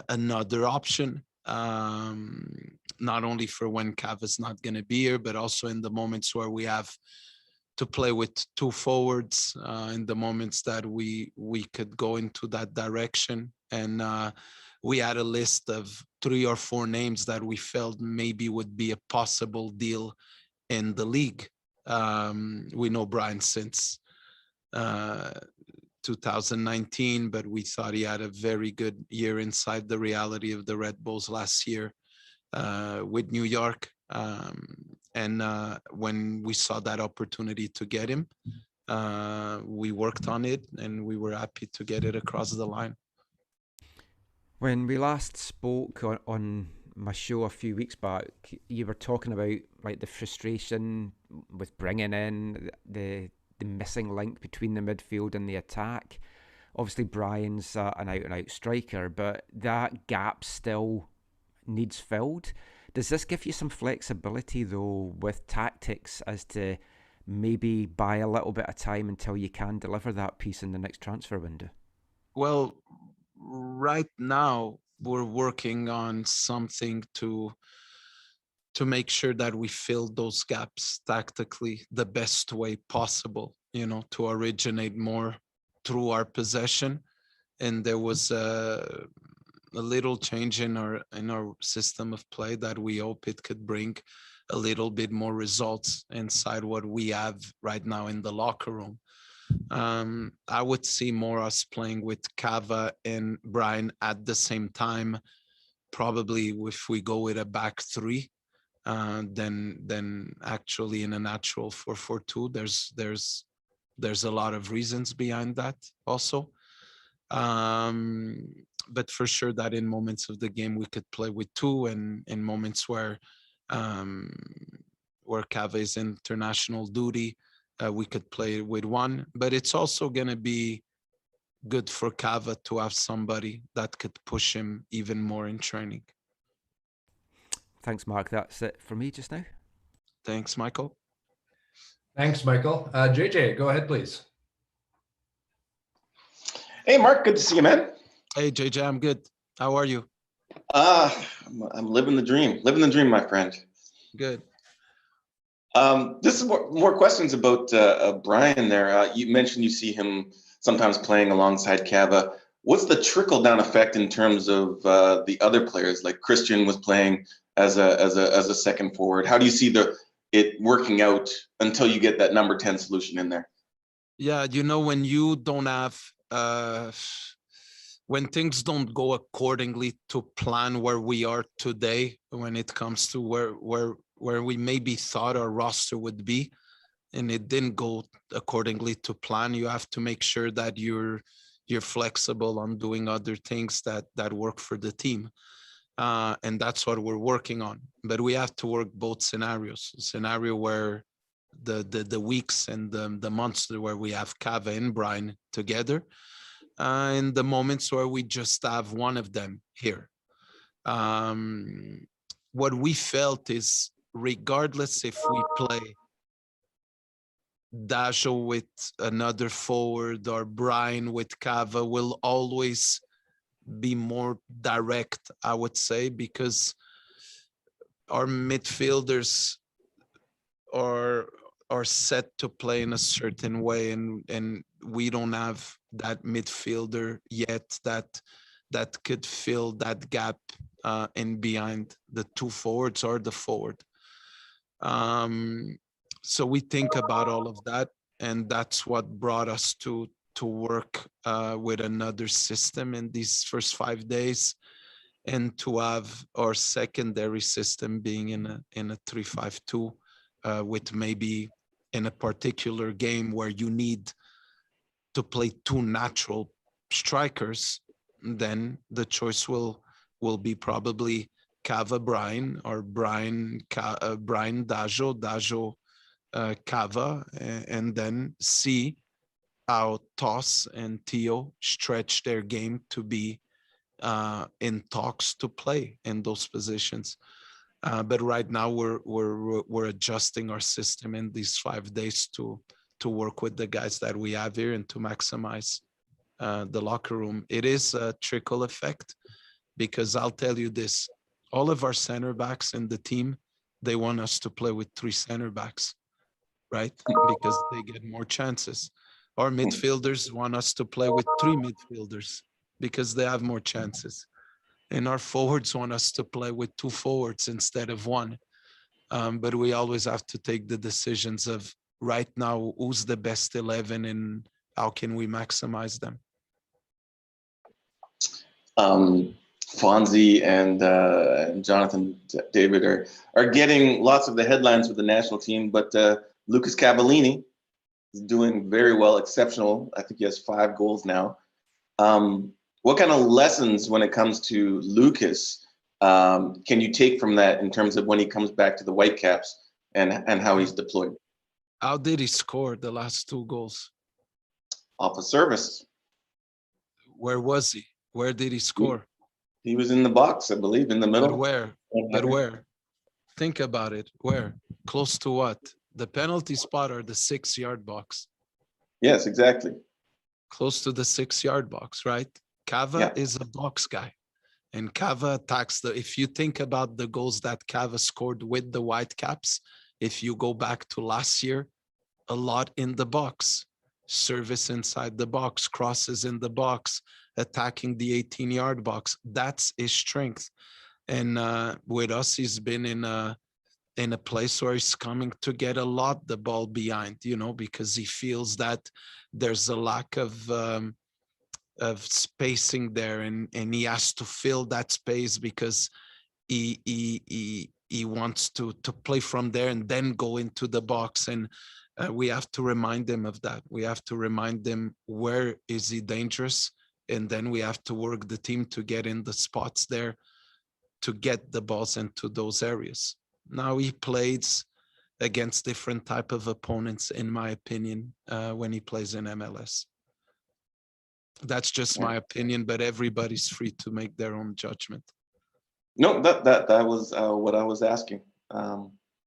another option, not only for when Cava's not going to be here, but also in the moments where we have to play with two forwards, in the moments that we could go into that direction. And we had a list of 3 or 4 names that we felt maybe would be a possible deal in the league. We know Brian since 2019, but we thought he had a very good year inside the reality of the Red Bulls last year with New York. And when we saw that opportunity to get him, we worked on it and we were happy to get it across the line. When we last spoke on my show a few weeks back, you were talking about like the frustration with bringing in the missing link between the midfield and the attack. Obviously, Brian's an out-and-out striker, but that gap still needs filled. Does this give you some flexibility, though, with tactics as to maybe buy a little bit of time until you can deliver that piece in the next transfer window? Well, right now, we're working on something to make sure that we fill those gaps tactically the best way possible, to originate more through our possession. And there was a little change in our system of play that we hope it could bring a little bit more results inside what we have right now in the locker room. I would see more us playing with Cava and Brian at the same time. Probably if we go with a back 3, then actually in a natural 4-4-2. There's a lot of reasons behind that also. But for sure that in moments of the game we could play with 2, and in moments where Cava is international duty, we could play with 1. But it's also going to be good for Cava to have somebody that could push him even more in training. Thanks, Mark. That's it for me just now. Thanks, Michael. Thanks, Michael. JJ, go ahead, please. Hey, Mark. Good to see you, man. Hey, JJ. I'm good. How are you? I'm living the dream. Living the dream, my friend. Good. This is more questions about Brian there. You mentioned you see him sometimes playing alongside Cava. What's the trickle-down effect in terms of the other players? Like Christian was playing as a second forward. How do you see it working out until you get that number 10 solution in there? Yeah, when you don't have when things don't go accordingly to plan where we are today, when it comes to where we maybe thought our roster would be, and it didn't go accordingly to plan, you have to make sure that you're flexible on doing other things that work for the team. And that's what we're working on. But we have to work both scenarios. A scenario where the weeks and the months where we have Cava and Brian together, and the moments where we just have one of them here. What we felt is, regardless if we play Dajo with another forward or Brian with Cava, will always be more direct, I would say, because our midfielders are set to play in a certain way, and we don't have that midfielder yet that could fill that gap in behind the 2 forwards or the forward. So we think about all of that, and that's what brought us to work with another system in these first 5 days, and to have our secondary system being in a 3-5-2, with maybe in a particular game where you need to play 2 natural strikers, then the choice will be probably Cava Brian, or Brian Dajo Cava, and then see how Toss and Theo stretch their game to be in talks to play in those positions. But right now we're adjusting our system in these 5 days to work with the guys that we have here and to maximize the locker room. It is a trickle effect, because I'll tell you this: all of our center backs in the team, they want us to play with 3 center backs, right? Because they get more chances. Our midfielders want us to play with 3 midfielders because they have more chances. And our forwards want us to play with 2 forwards instead of 1. But we always have to take the decisions of right now, who's the best 11 and how can we maximize them. Fonzie and Jonathan David are getting lots of the headlines with the national team, but Lucas Cavallini is doing very well, exceptional. I think he has 5 goals now. What kind of lessons when it comes to Lucas can you take from that in terms of when he comes back to the Whitecaps and how he's deployed? How did he score the last 2 goals? Off a service. Where was he? Where did he score? He was in the box, I believe, in the middle. But where? But where? Think about it. Where? Close to what? The penalty spot or the 6-yard box? Yes, exactly. Close to the 6-yard box, right? Cava is a box guy. And Cava attacks if you think about the goals that Cava scored with the Whitecaps, if you go back to last year, a lot in the box. Service inside the box, crosses in the box, attacking the 18-yard box. That's his strength. And with us, he's been in a place where he's coming to get a lot the ball behind, because he feels that there's a lack of spacing there, and he has to fill that space because he wants to play from there and then go into the box. And we have to remind him of that. We have to remind him where is he dangerous, and then we have to work the team to get in the spots there to get the balls into those areas. Now he plays against different type of opponents, in my opinion, when he plays in MLS. That's just my opinion, but everybody's free to make their own judgment. No, that was what I was asking.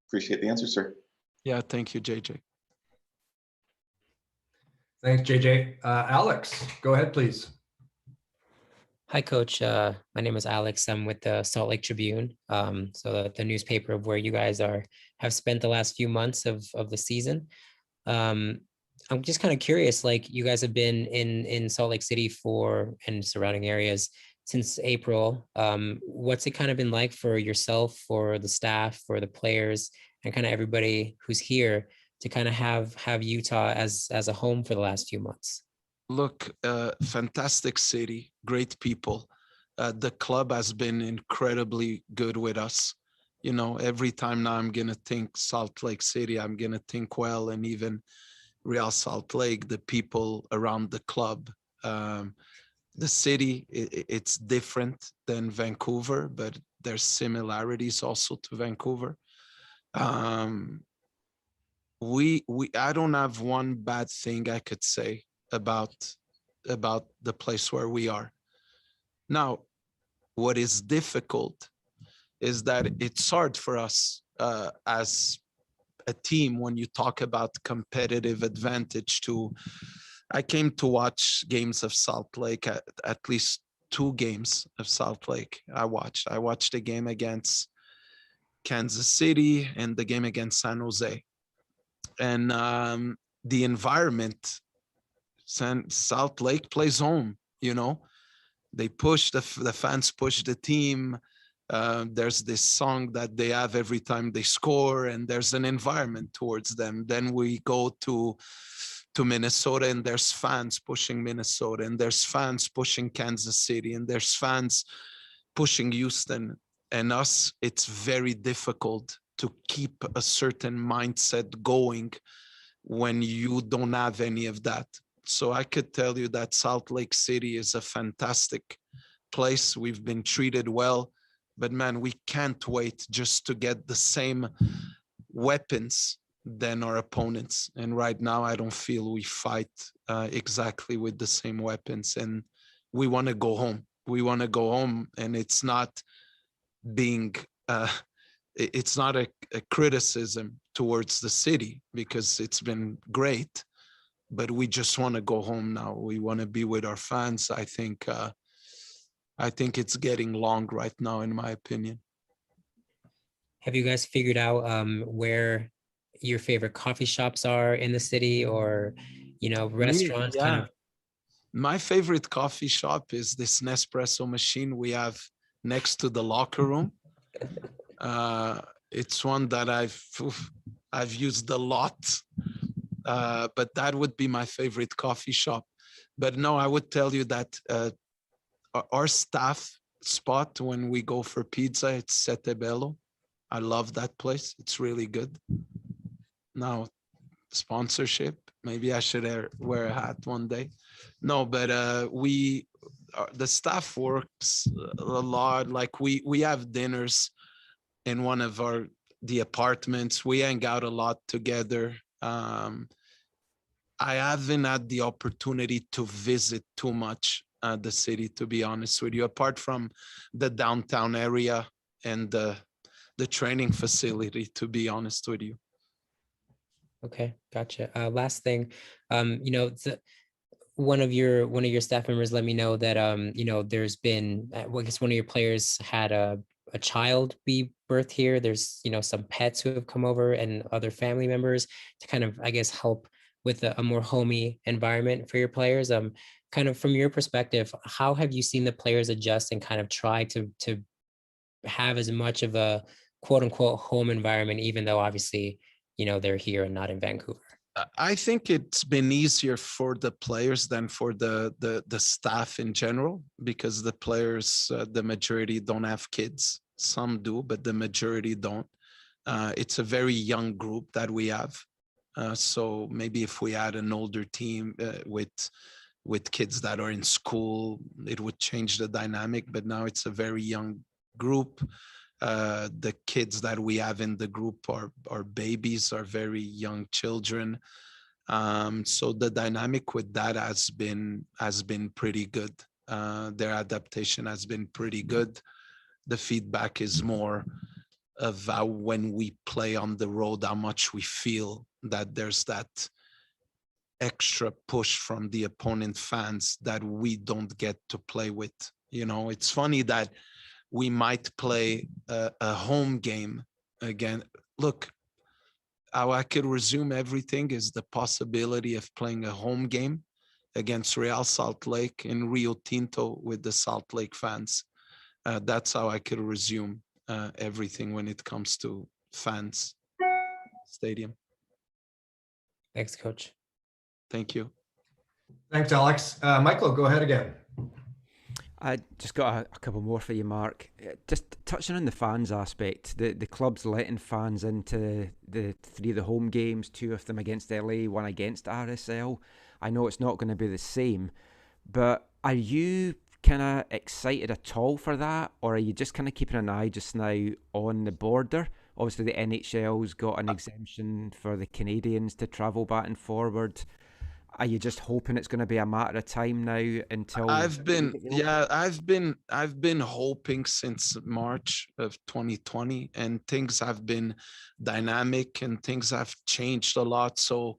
Appreciate the answer, sir. Yeah, thank you, JJ. Thanks, JJ. Alex, go ahead, please. Hi, Coach. My name is Alex. I'm with the Salt Lake Tribune, so the newspaper of where you guys have spent the last few months of the season. I'm just kind of curious, like you guys have been in Salt Lake City and surrounding areas since April. What's it kind of been like for yourself, for the staff, for the players, and kind of everybody who's here to kind of have Utah as a home for the last few months? Look, fantastic city, great people. The club has been incredibly good with us. Every time now I'm going to think Salt Lake City, I'm going to think well, and even Real Salt Lake, the people around the club. The city, it's different than Vancouver, but there's similarities also to Vancouver. I don't have one bad thing I could say about the place where we are. Now, what is difficult is that it's hard for us as a team when you talk about competitive advantage I came to watch games of Salt Lake, at least 2 games of Salt Lake I watched the game against Kansas City and the game against San Jose. And the environment, Salt Lake plays home, they push the fans push the team. There's this song that they have every time they score, and there's an environment towards them. Then we go to Minnesota, and there's fans pushing Minnesota, and there's fans pushing Kansas City, and there's fans pushing Houston. And us, it's very difficult to keep a certain mindset going when you don't have any of that. So I could tell you that Salt Lake City is a fantastic place. We've been treated well, but man, we can't wait just to get the same weapons than our opponents. And right now, I don't feel we fight exactly with the same weapons. And we want to go home. We want to go home, and it's not being it's not a criticism towards the city, because it's been great, but we just want to go home now. We want to be with our fans. I think it's getting long right now, in my opinion. Have you guys figured out where your favorite coffee shops are in the city, or restaurants? Kind of. My favorite coffee shop is this Nespresso machine we have next to the locker room. It's one that I've used a lot, but that would be my favorite coffee shop. But no, I would tell you that our staff spot when we go for pizza, it's Sette Bello. I love that place. It's really good. Now, sponsorship. Maybe I should wear a hat one day. No, but the staff works a lot. Like we have dinners in one of the apartments. We hang out a lot together. I haven't had the opportunity to visit too much the city, to be honest with you, apart from the downtown area and the training facility, to be honest with you. Okay, gotcha. Last thing, one of your staff members let me know that there's been, I guess one of your players had a child be birthed here. There's some pets who have come over and other family members to kind of, I guess, help with a more homey environment for your players. Kind of from your perspective, how have you seen the players adjust and kind of try to have as much of a quote unquote home environment, even though obviously they're here and not in Vancouver? I think it's been easier for the players than for the staff in general, because the players, the majority don't have kids. Some do, but the majority don't. It's a very young group that we have. So maybe if we had an older team with kids that are in school, it would change the dynamic. But now it's a very young group. The kids that we have in the group are babies, are very young children. So the dynamic with that has been pretty good. Their adaptation has been pretty good. The feedback is more of how, when we play on the road, how much we feel that there's that extra push from the opponent fans that we don't get to play with. It's funny that we might play a home game again. Look, how I could resume everything is the possibility of playing a home game against Real Salt Lake in Rio Tinto with the Salt Lake fans. That's how I could resume everything when it comes to fans, stadium. Thanks, Coach. Thank you. Thanks, Alex. Michael, go ahead again. I just got a couple more for you, Mark. Just touching on the fans aspect, the club's letting fans into the 3 of the home games, 2 of them against LA, 1 against RSL. I know it's not going to be the same, but are you kind of excited at all for that, or are you just kind of keeping an eye just now on the border? Obviously, the NHL's got an exemption for the Canadians to travel back and forward. Are you just hoping it's going to be a matter of time now until I've been hoping since March of 2020, and things have been dynamic and things have changed a lot. So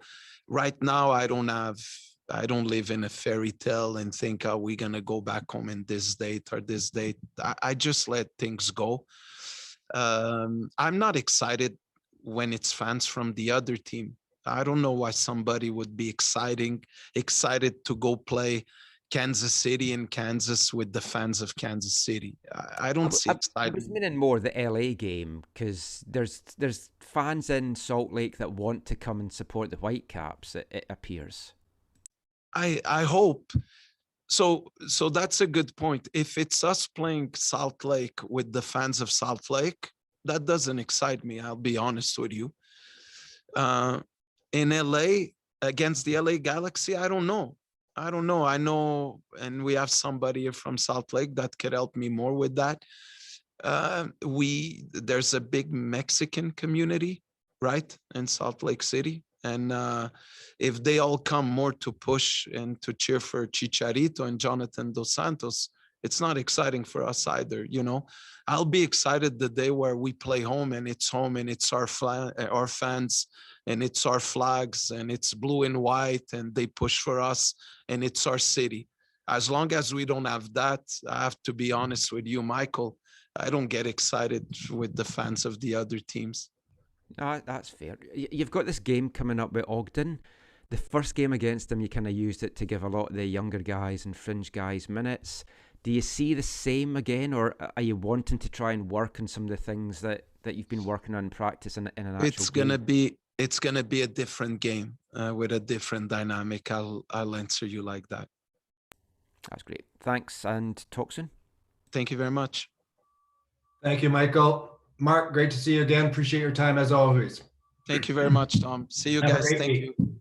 right now I don't live in a fairy tale and think, are we going to go back home in this date or this date? I just let things go. I'm not excited when it's fans from the other team. I don't know why somebody would be excited to go play Kansas City in Kansas with the fans of Kansas City. I don't see I was excitement. meaning more the LA game, because there's fans in Salt Lake that want to come and support the Whitecaps, it appears. I hope. So that's a good point. If it's us playing Salt Lake with the fans of Salt Lake, that doesn't excite me. I'll be honest with you. In LA against the LA Galaxy, I don't know. I know, and we have somebody from Salt Lake that could help me more with that. There's a big Mexican community, right, in Salt Lake City. And if they all come more to push and to cheer for Chicharito and Jonathan Dos Santos, it's not exciting for us either. You know, I'll be excited the day where we play home and it's our fans and it's our flags and it's blue and white and they push for us and it's our city. As long as we don't have that, I have to be honest with you, Michael, I don't get excited with the fans of the other teams. That's fair. You've got this game coming up with Ogden. The first game against them, you kind of used it to give a lot of the younger guys and fringe guys minutes. Do you see the same again, or are you wanting to try and work on some of the things that you've been working on in practice in an actual It's gonna be a different game with a different dynamic. I'll answer you like that. That's great. Thanks, and talk soon. Thank you very much. Thank you, Michael. Marc, great to see you again. Appreciate your time as always. Thank you very much, Tom. See you Have a guys. great Thank week. you.